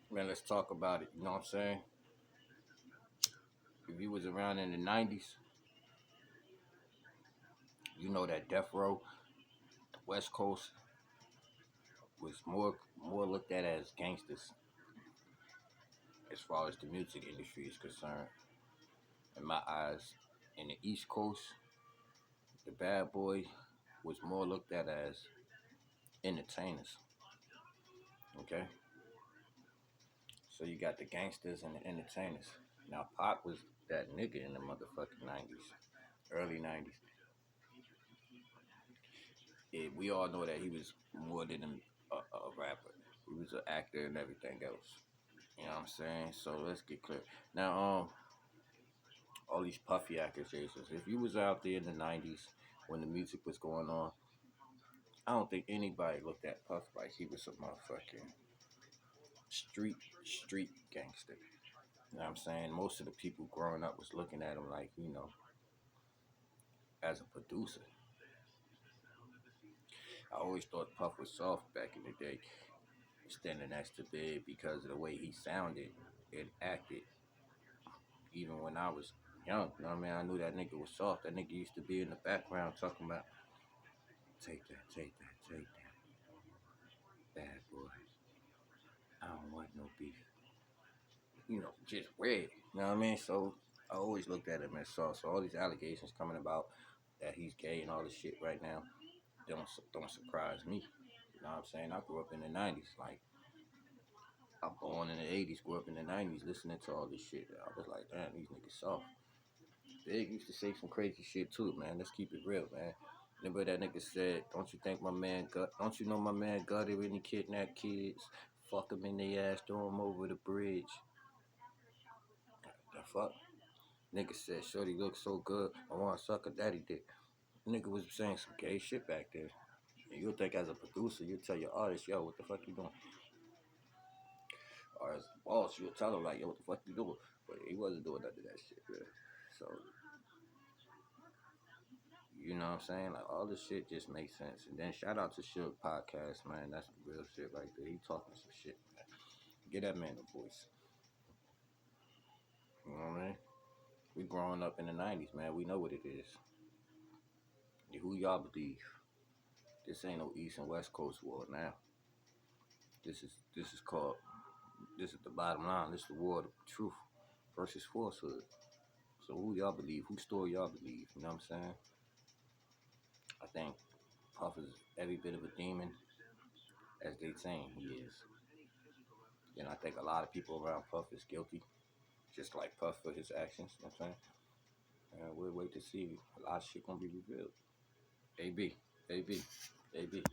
Man, let's talk about it. You know what I'm saying? If you was around in the 90's, you know that Death Row, the West Coast, was more looked at as gangsters as far as the music industry is concerned. In my eyes, in the East Coast, the Bad Boy was more looked at as entertainers. Okay, so you got the gangsters and the entertainers. Now, Pac was that nigga in the motherfucking 90's, early 90's. We all know that he was more than a rapper. He was an actor and everything else. You know what I'm saying? So let's get clear. Now, all these puffy accusations. If you was out there in the 90's when the music was going on, I don't think anybody looked at Puff like he was a motherfucking street gangster. You know what I'm saying? Most of the people growing up was looking at him like, as a producer. I always thought Puff was soft back in the day, standing next to Big because of the way he sounded and acted. Even when I was young, you know what I mean? I knew that nigga was soft. That nigga used to be in the background talking about, take that, bad boy. I don't want no beef. Just red. You know what I mean? So I always looked at him as soft. So all these allegations coming about that he's gay and all this shit right now don't surprise me. You know what I'm saying? I grew up in the 90's. Like, I born in the 80's, grew up in the 90's listening to all this shit. I was like, damn, these niggas soft. Big used to say some crazy shit too, man. Let's keep it real, man. Remember that nigga said, don't you know my man gutted when he kidnapped kids? Fuck him in the ass, throw him over the bridge. The fuck? Nigga said, shorty looks so good, I want to suck a daddy dick. Nigga was saying some gay shit back there. And you'll think as a producer, you'll tell your artist, yo, what the fuck you doing? Or as a boss, you'll tell him, like, yo, what the fuck you doing? But he wasn't doing none of that shit, man. So, you know what I'm saying? Like, all this shit just makes sense. And then shout out to Suge Podcast, man. That's some real shit right there. He talking some shit, man. Get that man a voice. You know what I mean? We growing up in the 90's, man. We know what it is. Who y'all believe? This ain't no East and West Coast war now. This is called, this is the bottom line. This is the war of truth versus falsehood. So who y'all believe? Whose story y'all believe? You know what I'm saying? I think Puff is every bit of a demon as they saying he is. And I think a lot of people around Puff is guilty, just like Puff for his actions. You know what I'm saying? And we'll wait to see. A lot of shit gonna be revealed. AB, AB, AB.